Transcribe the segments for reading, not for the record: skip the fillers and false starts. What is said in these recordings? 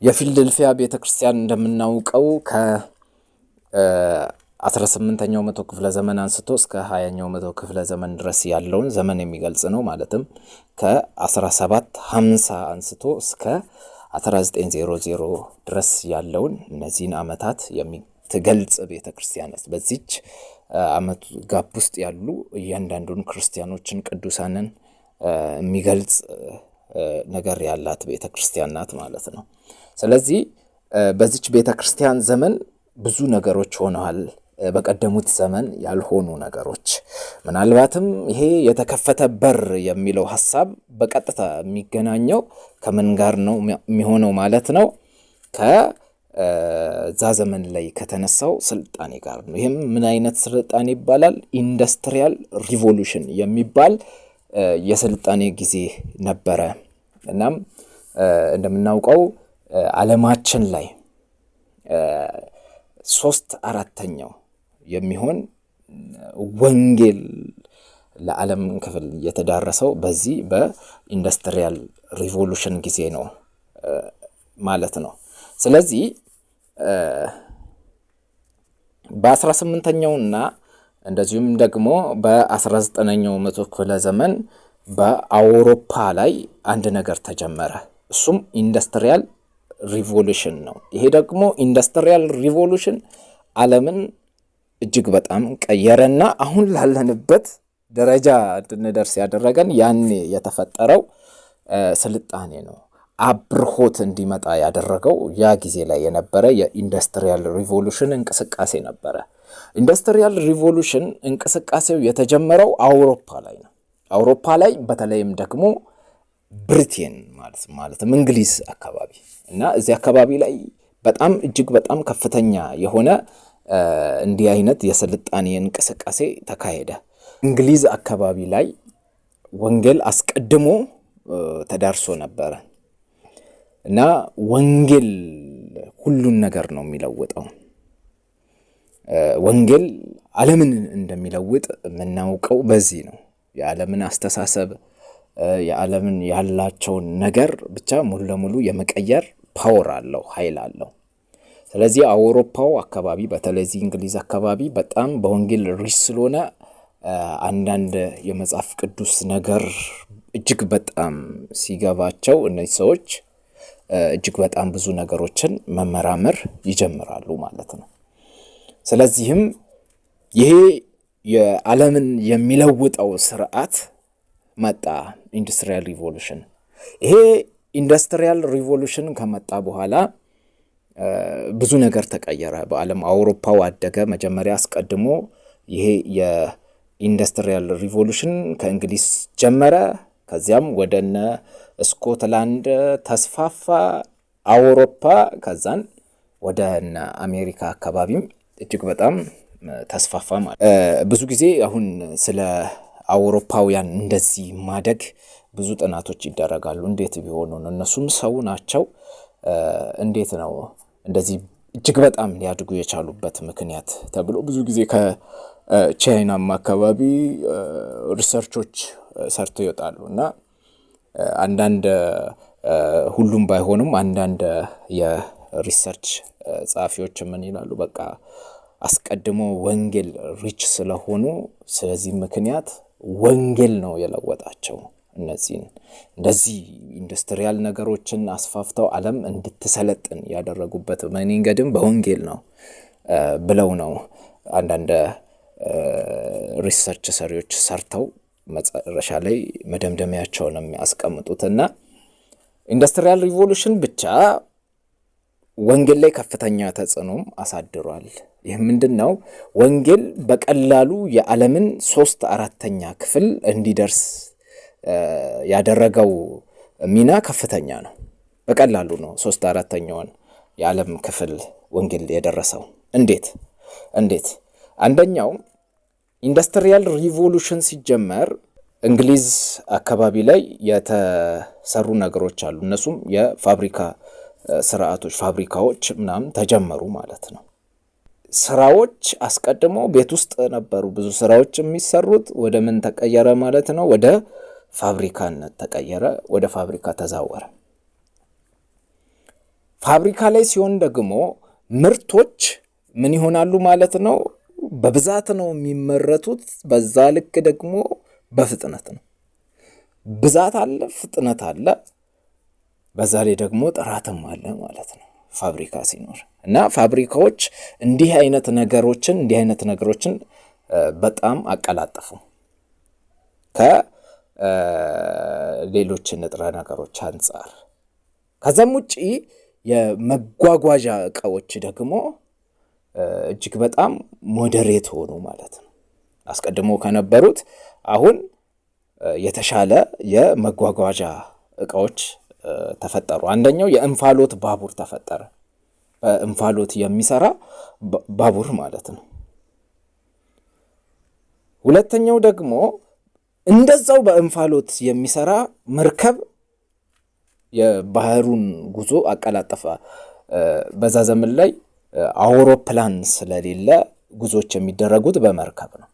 የፊላዴልፊያ ቤተክርስቲያን እንደምናውቀው ከ18ኛው መቶ ክፍለ ዘመን አንስቶ እስከ 20ኛው መቶ ክፍለ ዘመን ድረስ ያለውን ዘመን የሚገልጽ ነው። ማለትም ከ1750 አንስቶ እስከ 1900 ድረስ ያለውን እነዚህን ዓመታት የሚገልጽ ቤተክርስቲያን ነው። በዚች ዓመት ጋፕ ውስጥ ያሉ እያንዳንዱን ክርስቲያኖችን ቅዱሳንን የሚገልጽ ነገር ያላት ቤተክርስቲያን ናት ማለት ነው። ስለዚህ በዚች ቤተክርስቲያን ዘመን ብዙ ነገሮች ሆነዋል። በቀደሙት ዘመን ያልሆኑ ነገሮች ምናልባትም ይሄ የተከፈተ በር የሚለው ሐሳብ በቀጥታ የሚገናኘው ከምን ጋር ነው የሚሆነው ማለት ነው? ከዛ ዘመን ላይ ከተነሳው ስልጣኔ ጋር ነው። ይሄም ምን አይነት ስልጣኔ ይባላል? ኢንዱስትሪያል ሪቮሉሽን የሚባል የስልጣኔ ጊዜ ነበረ። እናም እንደምናውቀው ዓለማችን ላይ 3/4 የሚሆን ወንጌል ለዓለም ክፍል የተዳረሰው በዚህ በኢንዱስትሪያል ሪቮሉሽን ጊዜ ነው ማለት ነው። ስለዚህ በ18ኛውና እንደዚሁም ደግሞ በ19ኛው መቶ ክፍለ ዘመን በአውሮፓ ላይ አንድ ነገር ተጀመረ። እሱም ኢንዱስትሪያል ሪቮሉሽን ነው። ይሄ ደግሞ ኢንዱስትሪያል ሪቮሉሽን ዓለምን እጅግ በጣም ቀየረና አሁን ላለንበት ደረጃ እንድንደርስ ያደረገን ያኔ የተፈጠረው ስልጣኔ ነው። አብርሆት እንዲመጣ ያደረገው ያ ጊዜ ላይ የነበረ የኢንዱስትሪያል ሪቮሉሽን እንቅስቃሴ ነበረ። ኢንዱስትሪያል ሪቮሉሽን እንቅስቃሴው የተጀመረው አውሮፓ ላይ ነው። አውሮፓ ላይ በተለይም ደግሞ ብሪቴን ማለትም እንግሊዝ አካባቢ እና እዚህ አካባቢ ላይ በጣም እጅግ በጣም ከፍተኛ የሆነ እንዲህ አይነት የስልጣኔ እንቅስቃሴ ተካሄደ። እንግሊዝ አካባቢ ላይ ወንጌል አስቀድሞ ተዳርሶ ነበረ እና ወንጌል ሁሉን ነገር ነው የሚለውጠው። ወንጌል ዓለምን እንደሚለውጥ የምናውቀው በዚህ ነው። የዓለምን አስተሳሰብ የዓለምን ያላቸውን ነገር ብቻ ሙሉ ለሙሉ የመቀየር ፓወር አለው፣ ኃይል አለው። ስለዚህ አውሮፓው አካባቢ በተለይ እንግሊዝ አካባቢ በጣም በወንጌል ሪች ስለሆነ አንዳንድ የመጽሐፍ ቅዱስ ነገር እጅግ በጣም ሲገባቸው እነዚህ ሰዎች እጅግ በጣም ብዙ ነገሮችን መመራመር ይጀምራሉ ማለት ነው። ስለዚህም ይሄ የዓለምን የሚለውጠው ስርዓት መጣ፣ ኢንዱስትሪያል ሪቮሉሽን። ይሄ ኢንዱስትሪያል ሪቮሉሽን ከመጣ በኋላ ብዙ ነገር ተቀየረ በዓለም። አውሮፓው አደገ። መጀመሪያ አስቀድሞ ይሄ የኢንዱስትሪያል ሪቮሉሽን ከእንግሊዝ ጀመረ። ከዚያም ወደነ ስኮትላንድ ተስፋፋ አውሮፓ። ከዛን ወደነ አሜሪካ አካባቢም እጅግ በጣም ተስፋፋ ማለት። ብዙ ጊዜ አሁን ስለ አውሮፓውያን እንደዚህ ማደግ ብዙ ጥናቶች ይደረጋሉ። እንዴት ቢሆኑ ነው? እነሱም ሰው ናቸው። እንዴት ነው እንደዚህ እጅግ በጣም ሊያድጉ የቻሉበት ምክንያት ተብሎ ብዙ ጊዜ ከቻይናም አካባቢ ሪሰርቾች ሰርተው ይወጣሉ እና አንዳንድ ሁሉም ባይሆንም አንዳንድ የሪሰርች ጸሐፊዎች ምን ይላሉ? በቃ አስቀድሞ ወንጌል ሪች ስለሆኑ ስለዚህ ምክንያት ወንጌል ነው የለወጣቸው። እነዚህን እንደዚህ ኢንዱስትሪያል ነገሮችን አስፋፍተው ዓለም እንድትሰለጥን ያደረጉበት መንገድም በወንጌል ነው ብለው ነው አንዳንድ ሪሰርች ሰሪዎች ሰርተው መጨረሻ ላይ መደምደሚያቸውን የሚያስቀምጡትና ኢንዱስትሪያል ሪቮሉሽን ብቻ ወንጌል ላይ ከፍተኛ ተጽዕኖም አሳድሯል። ይህ ምንድን ነው? ወንጌል በቀላሉ የዓለምን 3/4 ክፍል እንዲደርስ ያደረገው ሚና ከፍተኛ ነው። በቀላሉ ነው 3/4 የዓለም ክፍል ወንጌል የደረሰው። እንዴት? አንደኛው ኢንዱስትሪያል ሪቮሉሽን ሲጀመር እንግሊዝ አካባቢ ላይ የተሰሩ ነገሮች አሉ። እነሱም የፋብሪካ ስርዓቶች፣ ፋብሪካዎች ምናምን ተጀመሩ ማለት ነው። ስራዎች አስቀድሞ ቤት ውስጥ ነበሩ። ብዙ ስራዎች የሚሰሩት ወደ ምን ተቀየረ ማለት ነው? ወደ ፋብሪካነት ተቀየረ፣ ወደ ፋብሪካ ተዛወረ። ፋብሪካ ላይ ሲሆን ደግሞ ምርቶች ምን ይሆናሉ ማለት ነው? በብዛት ነው የሚመረቱት። በዛ ልክ ደግሞ በፍጥነት ነው። ብዛት አለ፣ ፍጥነት አለ፣ በዛ ላይ ደግሞ ጥራትም አለ ማለት ነው ፋብሪካ ሲኖር። እና ፋብሪካዎች እንዲህ አይነት ነገሮችን በጣም አቀላጠፉ ከሌሎች ንጥረ ነገሮች አንጻር። ከዛም ውጪ የመጓጓዣ እቃዎች ደግሞ እጅግ በጣም ሞዴሬት ሆኑ ማለት ነው። አስቀድሞ ከነበሩት አሁን የተሻለ የመጓጓዣ እቃዎች ተፈጠሩ። አንደኛው የእንፋሎት ባቡር ተፈጠረ። በእንፋሎት የሚሰራ ባቡር ማለት ነው። ሁለተኛው ደግሞ እንደዛው በእንፋሎት የሚሰራ መርከብ የባህሩን ጉዞ አቀላጠፈ። በዛ ዘመን ላይ አውሮፕላን ስለሌለ ጉዞዎች የሚደረጉት በመርከብ ነው።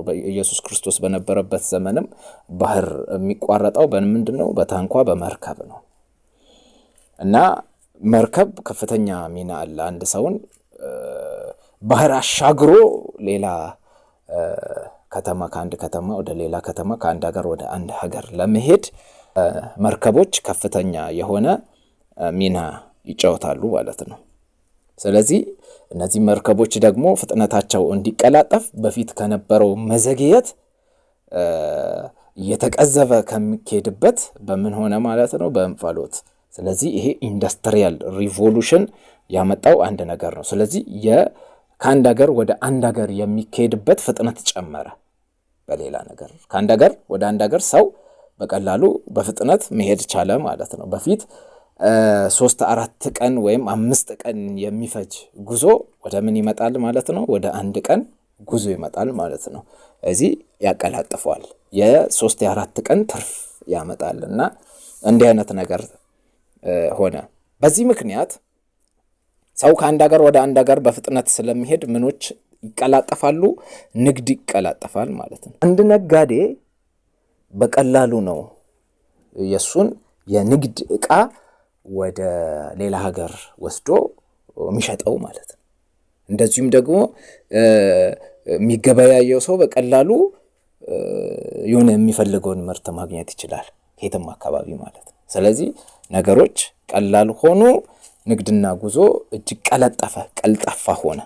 በኢየሱስ ክርስቶስ በነበረበት ዘመንም ባህር የሚቋረጠው በምንድን ነው? በታንኳ በመርከብ ነው። እና መርከብ ከፍተኛ ሚና አለ። አንድ ሰውን ባህር አሻግሮ ሌላ ከተማ፣ ከአንድ ከተማ ወደ ሌላ ከተማ፣ ከአንድ ሀገር ወደ አንድ ሀገር ለመሄድ መርከቦች ከፍተኛ የሆነ ሚና ይጫወታሉ ማለት ነው። ስለዚህ እነዚህ መርከቦች ደግሞ ፍጥነታቸው እንዲቀላጠፍ በፊት ከነበረው መዘግየት እየተቀዘበ ከሚካሄድበት በምን ሆነ ማለት ነው? በእንፋሎት። ስለዚህ ይሄ ኢንዱስትሪያል ሪቮሉሽን ያመጣው አንድ ነገር ነው። ስለዚህ ከአንድ ሀገር ወደ አንድ ሀገር የሚካሄድበት ፍጥነት ጨመረ። በሌላ ነገር ከአንድ ሀገር ወደ አንድ ሀገር ሰው በቀላሉ በፍጥነት መሄድ ቻለ ማለት ነው። በፊት 3-4 ቀን ወይም 5 ቀን የሚፈጅ ጉዞ ወደ ምን ይመጣል ማለት ነው? ወደ 1 ቀን ጉዞ ይመጣል ማለት ነው። እዚህ ያቀላጥፈዋል። የ3-4 ቀን ትርፍ ያመጣል። እና እንዲህ አይነት ነገር ሆነ። በዚህ ምክንያት ሰው ከአንድ ሀገር ወደ አንድ ሀገር በፍጥነት ስለሚሄድ ምኖች ይቀላጠፋሉ? ንግድ ይቀላጠፋል ማለት ነው። አንድ ነጋዴ በቀላሉ ነው የሱን የንግድ ዕቃ ወደ ሌላ ሀገር ወስዶ የሚሸጠው ማለት ነው። እንደዚሁም ደግሞ የሚገበያየው ሰው በቀላሉ የሆነ የሚፈልገውን ምርት ማግኘት ይችላል ከየትም አካባቢ ማለት ነው። ስለዚህ ነገሮች ቀላል ሆኑ። ንግድና ጉዞ እጅግ ቀልጣፋ ሆነ።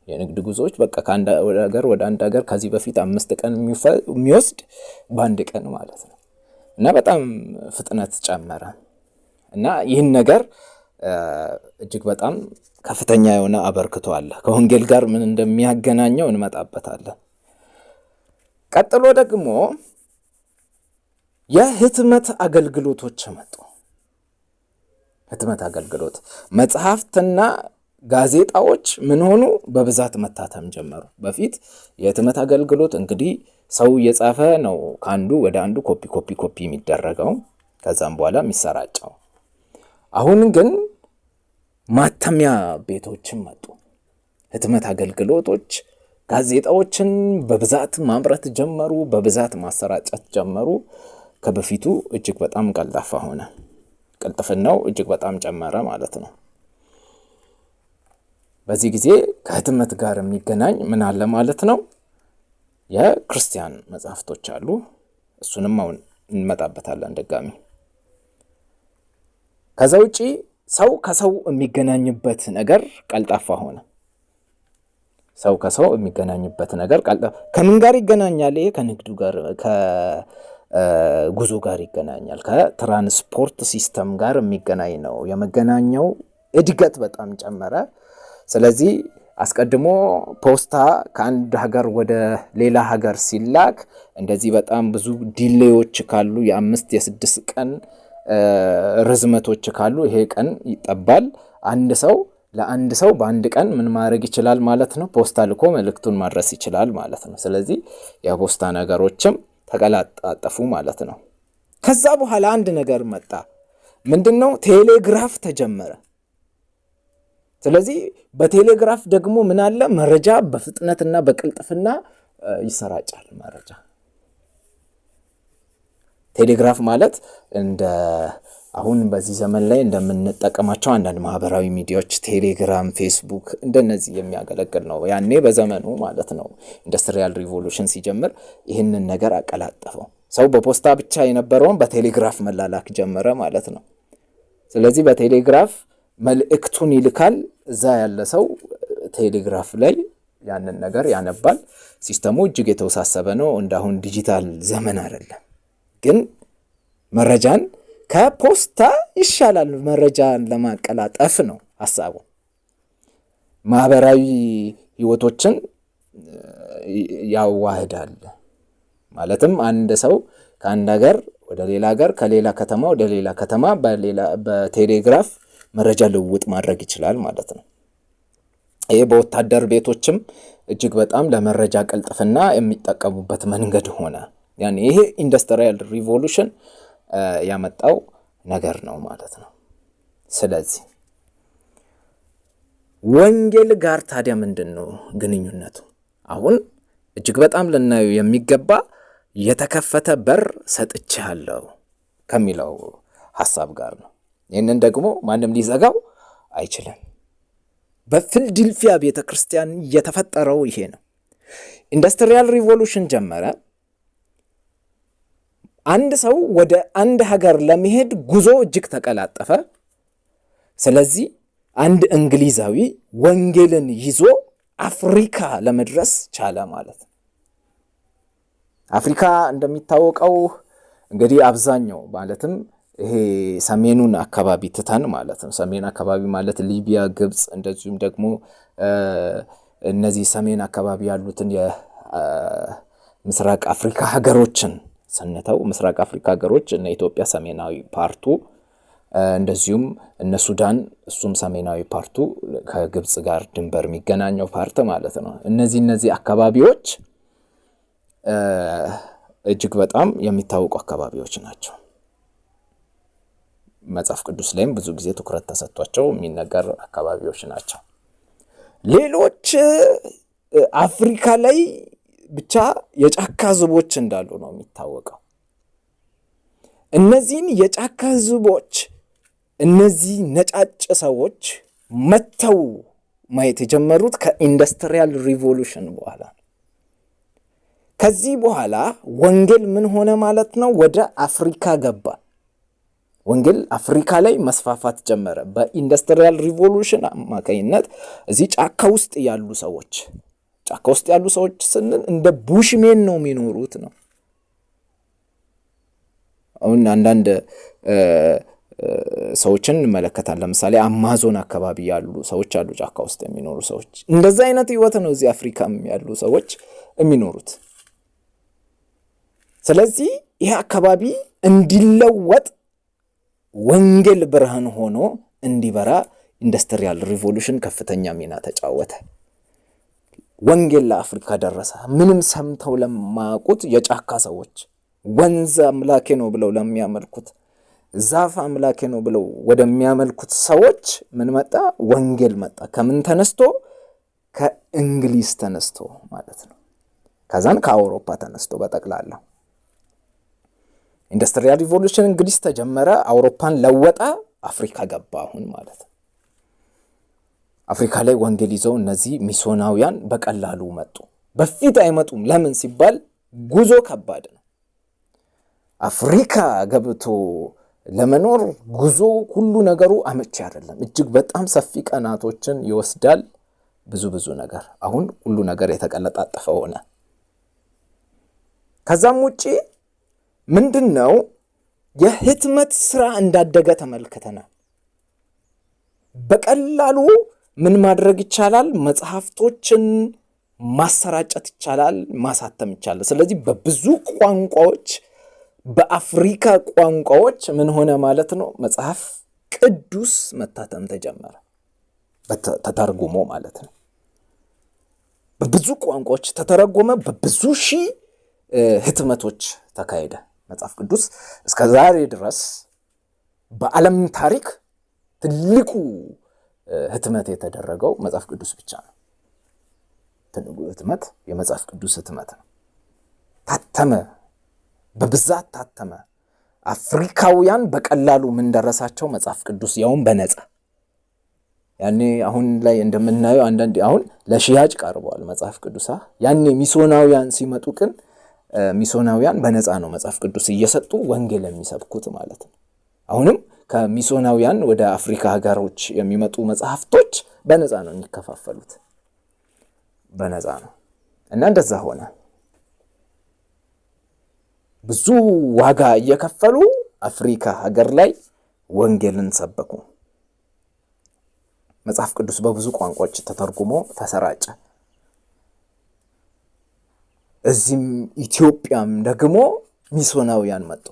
የንግድ ጉዞዎች በቃ ከአንድ ሀገር ወደ አንድ ሀገር ከዚህ በፊት 5 ቀን የሚወስድ በአንድ ቀን ማለት ነው። እና በጣም ፍጥነት ጨመረ። እና ይህን ነገር እጅግ በጣም ከፍተኛ የሆነ አበርክቶ አለ። ከወንጌል ጋር ምን እንደሚያገናኘው እንመጣበታለን። ቀጥሎ ደግሞ የህትመት አገልግሎቶች መጡ። ህትመት አገልግሎት መጽሐፍትና ጋዜጣዎች ምን ሆኑ? በብዛት መታተም ጀመሩ። በፊት የህትመት አገልግሎት እንግዲህ ሰው እየጻፈ ነው ከአንዱ ወደ አንዱ ኮፒ የሚደረገው፣ ከዛም በኋላ የሚሰራጨው። አሁን ግን ማተሚያ ቤቶችን መጡ። ህትመት አገልግሎቶች ጋዜጣዎችን በብዛት ማምረት ጀመሩ፣ በብዛት ማሰራጨት ጀመሩ። ከበፊቱ እጅግ በጣም ቀልጣፋ ሆነ። ቅልጥፍናው እጅግ በጣም ጨመረ ማለት ነው። በዚህ ጊዜ ከህትመት ጋር የሚገናኝ ምን አለ ማለት ነው? የክርስቲያን መጽሐፍቶች አሉ። እሱንም አሁን እንመጣበታለን ድጋሚ። ከዛ ውጪ ሰው ከሰው የሚገናኝበት ነገር ቀልጣፋ ሆነ። ሰው ከሰው የሚገናኝበት ነገር ከምን ጋር ይገናኛል? ይሄ ከንግዱ ጋር ከጉዞ ጋር ይገናኛል። ከትራንስፖርት ሲስተም ጋር የሚገናኝ ነው። የመገናኛው እድገት በጣም ጨመረ። ስለዚህ አስቀድሞ ፖስታ ከአንድ ሀገር ወደ ሌላ ሀገር ሲላክ እንደዚህ በጣም ብዙ ዲሌዎች ካሉ የ5-6 ቀን ርዝመቶች ካሉ ይሄ ቀን ይጠባል። ለአንድ ሰው በአንድ ቀን ምን ማድረግ ይችላል ማለት ነው? ፖስታ ልኮ መልእክቱን ማድረስ ይችላል ማለት ነው። ስለዚህ የፖስታ ነገሮችም ተቀላጣጠፉ ማለት ነው። ከዛ በኋላ አንድ ነገር መጣ። ምንድነው? ቴሌግራፍ ተጀመረ። ስለዚህ በቴሌግራፍ ደግሞ ምን አለ? መረጃ በፍጥነትና በቅልጥፍና ይሰራጫል። መረጃ ቴሌግራፍ ማለት እንደ አሁን በዚህ ዘመን ላይ እንደምንጠቀማቸው አንዳንድ ማህበራዊ ሚዲያዎች ቴሌግራም፣ ፌስቡክ እንደነዚህ የሚያገለግል ነው። ያኔ በዘመኑ ማለት ነው ኢንዱስትሪያል ሪቮሉሽን ሲጀምር ይህንን ነገር አቀላጠፈው። ሰው በፖስታ ብቻ የነበረውን በቴሌግራፍ መላላክ ጀመረ ማለት ነው። ስለዚህ በቴሌግራፍ መልእክቱን ይልካል። እዛ ያለ ሰው ቴሌግራፍ ላይ ያንን ነገር ያነባል። ሲስተሙ እጅግ የተወሳሰበ ነው። እንዳሁን ዲጂታል ዘመን አይደለም። ግን መረጃን ከፖስታ ይሻላል። መረጃን ለማቀላጠፍ ነው ሐሳቡ። ማህበራዊ ህይወቶችን ያዋህዳል። ማለትም አንድ ሰው ከአንድ ሀገር ወደ ሌላ ሀገር፣ ከሌላ ከተማ ወደ ሌላ ከተማ በቴሌግራፍ መረጃ ልውውጥ ማድረግ ይችላል ማለት ነው። ይሄ በወታደር ቤቶችም እጅግ በጣም ለመረጃ ቅልጥፍና የሚጠቀሙበት መንገድ ሆነ። ያኔ ይሄ ኢንዱስትሪያል ሪቮሉሽን ያመጣው ነገር ነው ማለት ነው። ስለዚህ ወንጌል ጋር ታዲያ ምንድን ነው ግንኙነቱ? አሁን እጅግ በጣም ልናየው የሚገባ የተከፈተ በር ሰጥቻለሁ ከሚለው ሐሳብ ጋር ነው። ይህንን ደግሞ ማንም ሊዘጋው አይችልም። በፊላዴልፊያ ቤተክርስቲያን የተፈጠረው ይሄ ነው። ኢንዱስትሪያል ሪቮሉሽን ጀመረ። አንድ ሰው ወደ አንድ ሀገር ለመሄድ ጉዞ እጅግ ተቀላጠፈ። ስለዚህ አንድ እንግሊዛዊ ወንጌልን ይዞ አፍሪካ ለመድረስ ቻለ ማለት ነው። አፍሪካ እንደሚታወቀው እንግዲህ አብዛኛው ማለትም ይሄ ሰሜኑን አካባቢ ትተን ማለት ነው። ሰሜን አካባቢ ማለት ሊቢያ፣ ግብጽ እንደዚሁም ደግሞ እነዚህ ሰሜን አካባቢ ያሉትን የምስራቅ አፍሪካ ሀገሮችን ስንተው ምስራቅ አፍሪካ ሀገሮች እነ ኢትዮጵያ ሰሜናዊ ፓርቱ፣ እንደዚሁም እነ ሱዳን እሱም ሰሜናዊ ፓርቱ ከግብጽ ጋር ድንበር የሚገናኘው ፓርት ማለት ነው። እነዚህ አካባቢዎች እጅግ በጣም የሚታወቁ አካባቢዎች ናቸው። መጽሐፍ ቅዱስ ላይም ብዙ ጊዜ ትኩረት ተሰጥቷቸው የሚነገር አካባቢዎች ናቸው። ሌሎች አፍሪካ ላይ ብቻ የጫካ ህዝቦች እንዳሉ ነው የሚታወቀው። እነዚህን የጫካ ህዝቦች እነዚህ ነጫጭ ሰዎች መተው ማየት የጀመሩት ከኢንዱስትሪያል ሪቮሉሽን በኋላ ነው። ከዚህ በኋላ ወንጌል ምን ሆነ ማለት ነው? ወደ አፍሪካ ገባ። ወንጌል አፍሪካ ላይ መስፋፋት ጀመረ በኢንዱስትሪያል ሪቮሉሽን አማካኝነት። እዚህ ጫካ ውስጥ ያሉ ሰዎች ስንል እንደ ቡሽሜን ነው የሚኖሩት ነው። አሁን አንዳንድ ሰዎችን እንመለከታለን። ለምሳሌ አማዞን አካባቢ ያሉ ሰዎች አሉ፣ ጫካ ውስጥ የሚኖሩ ሰዎች። እንደዛ አይነት ህይወት ነው እዚህ አፍሪካም ያሉ ሰዎች የሚኖሩት። ስለዚህ ይሄ አካባቢ እንዲለወጥ ወንጌል ብርሃን ሆኖ እንዲበራ ኢንዱስትሪያል ሪቮሉሽን ከፍተኛ ሚና ተጫወተ። ወንጌል ለአፍሪካ ደረሰ። ምንም ሰምተው ለማያውቁት የጫካ ሰዎች፣ ወንዝ አምላኬ ነው ብለው ለሚያመልኩት፣ ዛፍ አምላኬ ነው ብለው ወደሚያመልኩት ሰዎች ምን መጣ? ወንጌል መጣ። ከምን ተነስቶ? ከእንግሊዝ ተነስቶ ማለት ነው። ከዛን ከአውሮፓ ተነስቶ በጠቅላላው ኢንዱስትሪያል ሪቮሉሽን እንግሊዝ ተጀመረ፣ አውሮፓን ለወጠ፣ አፍሪካ ገባ አሁን ማለት ነው። አፍሪካ ላይ ወንጌል ይዘው እነዚህ ሚስዮናውያን በቀላሉ መጡ። በፊት አይመጡም። ለምን ሲባል ጉዞ ከባድ ነው። አፍሪካ ገብቶ ለመኖር ጉዞ ሁሉ ነገሩ አመቺ አይደለም። እጅግ በጣም ሰፊ ቀናቶችን ይወስዳል። ብዙ ነገር። አሁን ሁሉ ነገር የተቀለጣጠፈ ሆነ። ከዛም ውጪ ምንድነው? የህትመት ስራ እንዳደገ ተመልክተናል። በቀላሉ ምን ማድረግ ይቻላል? መጽሐፍቶችን ማሰራጨት ይቻላል፣ ማሳተም ይቻላል። ስለዚህ በብዙ ቋንቋዎች፣ በአፍሪካ ቋንቋዎች ምን ሆነ ማለት ነው? መጽሐፍ ቅዱስ መታተም ተጀመረ፣ ተተርጉሞ ማለት ነው። በብዙ ቋንቋዎች ተተረጎመ፣ በብዙ ሺህ ህትመቶች ተካሄደ። መጽሐፍ ቅዱስ እስከ ዛሬ ድረስ በዓለም ታሪክ ትልቁ ህትመት የተደረገው መጽሐፍ ቅዱስ ብቻ ነው። ትልቁ ህትመት የመጽሐፍ ቅዱስ ህትመት ነው። ታተመ፣ በብዛት ታተመ። አፍሪካውያን በቀላሉ ምን ደረሳቸው? መጽሐፍ ቅዱስ ያውን በነፃ። ያኔ አሁን ላይ እንደምናየው አንዳንድ አሁን ለሽያጭ ቀርበዋል መጽሐፍ ቅዱስ። ያኔ ሚስዮናውያን ሲመጡ ግን ሚስዮናውያን በነፃ ነው መጽሐፍ ቅዱስ እየሰጡ ወንጌል የሚሰብኩት ማለት ነው። አሁንም ከሚስዮናውያን ወደ አፍሪካ ሀገሮች የሚመጡ መጽሐፍቶች በነፃ ነው የሚከፋፈሉት፣ በነፃ ነው። እና እንደዛ ሆነ። ብዙ ዋጋ እየከፈሉ አፍሪካ ሀገር ላይ ወንጌልን ሰበኩ። መጽሐፍ ቅዱስ በብዙ ቋንቋዎች ተተርጉሞ ተሰራጨ። እዚህም ኢትዮጵያም ደግሞ ሚስዮናውያን መጡ።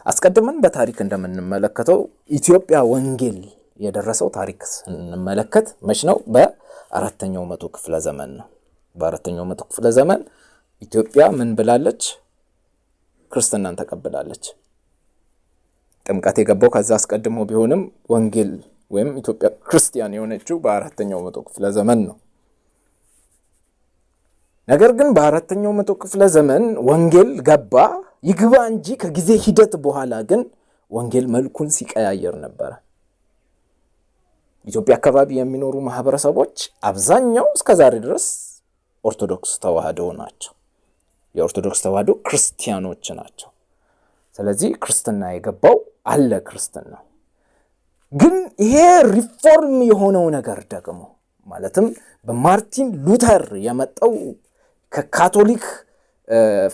አስቀድመን በታሪክ እንደምንመለከተው ኢትዮጵያ ወንጌል የደረሰው ታሪክ ስንመለከት መች ነው? በአራተኛው መቶ ክፍለ ዘመን ነው። በአራተኛው መቶ ክፍለ ዘመን ኢትዮጵያ ምን ብላለች? ክርስትናን ተቀብላለች። ጥምቀት የገባው ከዛ አስቀድሞ ቢሆንም ወንጌል ወይም ኢትዮጵያ ክርስቲያን የሆነችው በአራተኛው መቶ ክፍለ ዘመን ነው። ነገር ግን በአራተኛው መቶ ክፍለ ዘመን ወንጌል ገባ ይግባ እንጂ ከጊዜ ሂደት በኋላ ግን ወንጌል መልኩን ሲቀያየር ነበረ። ኢትዮጵያ አካባቢ የሚኖሩ ማህበረሰቦች አብዛኛው እስከዛሬ ድረስ ኦርቶዶክስ ተዋህዶ ናቸው። የኦርቶዶክስ ተዋህዶ ክርስቲያኖች ናቸው። ስለዚህ ክርስትና የገባው አለ ክርስትና። ግን ይሄ ሪፎርም የሆነው ነገር ደግሞ ማለትም በማርቲን ሉተር የመጣው ከካቶሊክ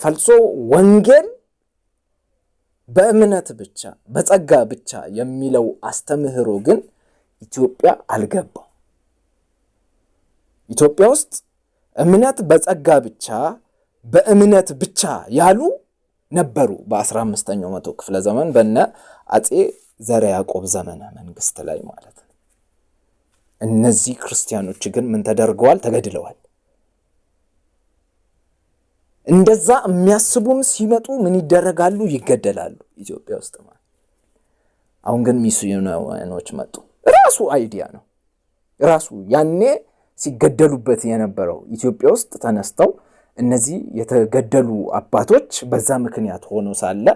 ፈልሶ ወንጌል በእምነት ብቻ በጸጋ ብቻ የሚለው አስተምህሮ ግን ኢትዮጵያ አልገባም። ኢትዮጵያ ውስጥ እምነት በጸጋ ብቻ በእምነት ብቻ ያሉ ነበሩ በ15ኛው መቶ ክፍለ ዘመን በነ አጼ ዘርዓ ያዕቆብ ዘመነ መንግስት ላይ ማለት ነው። እነዚህ ክርስቲያኖች ግን ምን ተደርገዋል? ተገድለዋል። እንደዛ የሚያስቡም ሲመጡ ምን ይደረጋሉ? ይገደላሉ ኢትዮጵያ ውስጥ ማለት። አሁን ግን ሚስዮናውያኖች መጡ። ራሱ አይዲያ ነው። ራሱ ያኔ ሲገደሉበት የነበረው ኢትዮጵያ ውስጥ ተነስተው እነዚህ የተገደሉ አባቶች በዛ ምክንያት ሆኖ ሳለ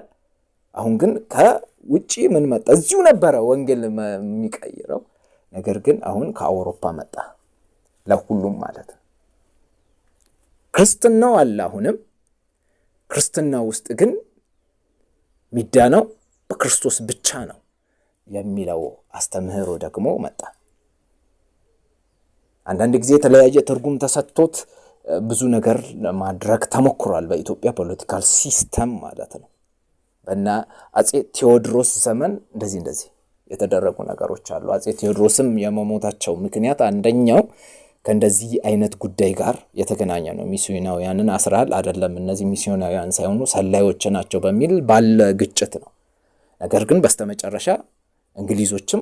አሁን ግን ከውጪ ምን መጣ? እዚሁ ነበረ ወንጌል የሚቀይረው ነገር ግን አሁን ከአውሮፓ መጣ ለሁሉም ማለት ነው። ክርስትናው አለ። አሁንም ክርስትና ውስጥ ግን ሚዳነው በክርስቶስ ብቻ ነው የሚለው አስተምህሮ ደግሞ መጣ። አንዳንድ ጊዜ የተለያየ ትርጉም ተሰጥቶት ብዙ ነገር ለማድረግ ተሞክሯል በኢትዮጵያ ፖለቲካል ሲስተም ማለት ነው። በእነ አጼ ቴዎድሮስ ዘመን እንደዚህ የተደረጉ ነገሮች አሉ። አጼ ቴዎድሮስም የመሞታቸው ምክንያት አንደኛው ከእንደዚህ አይነት ጉዳይ ጋር የተገናኘ ነው። ሚስዮናውያንን አስራል አይደለም እነዚህ ሚስዮናውያን ሳይሆኑ ሰላዮች ናቸው በሚል ባለ ግጭት ነው። ነገር ግን በስተመጨረሻ እንግሊዞችም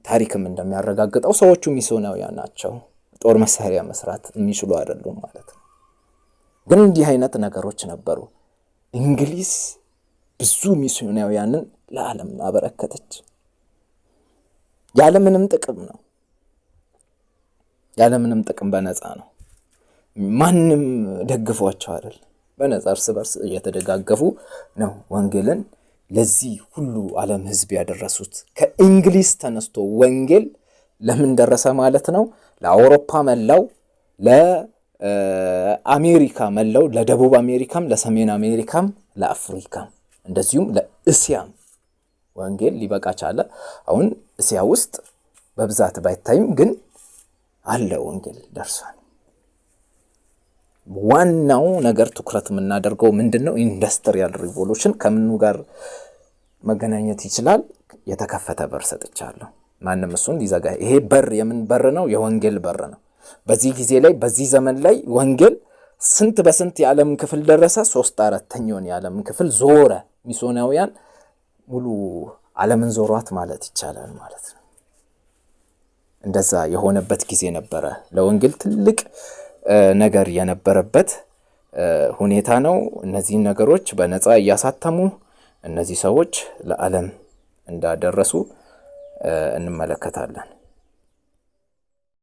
ታሪክም እንደሚያረጋግጠው ሰዎቹ ሚስዮናውያን ናቸው፣ ጦር መሳሪያ መስራት የሚችሉ አይደሉም ማለት ነው። ግን እንዲህ አይነት ነገሮች ነበሩ። እንግሊዝ ብዙ ሚስዮናውያንን ለዓለም አበረከተች። ያለምንም ጥቅም ነው። ያለምንም ጥቅም በነፃ ነው። ማንም ደግፏቸው አይደል፣ በነፃ እርስ በርስ እየተደጋገፉ ነው ወንጌልን ለዚህ ሁሉ ዓለም ህዝብ ያደረሱት። ከእንግሊዝ ተነስቶ ወንጌል ለምን ደረሰ ማለት ነው? ለአውሮፓ መላው፣ ለአሜሪካ መላው፣ ለደቡብ አሜሪካም፣ ለሰሜን አሜሪካም፣ ለአፍሪካም እንደዚሁም ለእስያም ወንጌል ሊበቃ ቻለ። አሁን እስያ ውስጥ በብዛት ባይታይም ግን አለ ወንጌል ደርሷል። ዋናው ነገር ትኩረት የምናደርገው ምንድነው? ኢንዱስትሪያል ሪቮሉሽን ከምኑ ጋር መገናኘት ይችላል? የተከፈተ በር ሰጥቻለሁ። ማንም እሱን ሊዘጋ። ይሄ በር የምን በር ነው? የወንጌል በር ነው። በዚህ ጊዜ ላይ በዚህ ዘመን ላይ ወንጌል ስንት በስንት የዓለም ክፍል ደረሰ? 3/4 የዓለም ክፍል ዞረ። ሚስዮናውያን ሙሉ ዓለምን ዞሯት ማለት ይቻላል ማለት ነው። እንደዛ የሆነበት ጊዜ ነበረ። ለወንጌል ትልቅ ነገር የነበረበት ሁኔታ ነው። እነዚህ ነገሮች በነፃ እያሳተሙ እነዚህ ሰዎች ለዓለም እንዳደረሱ እንመለከታለን።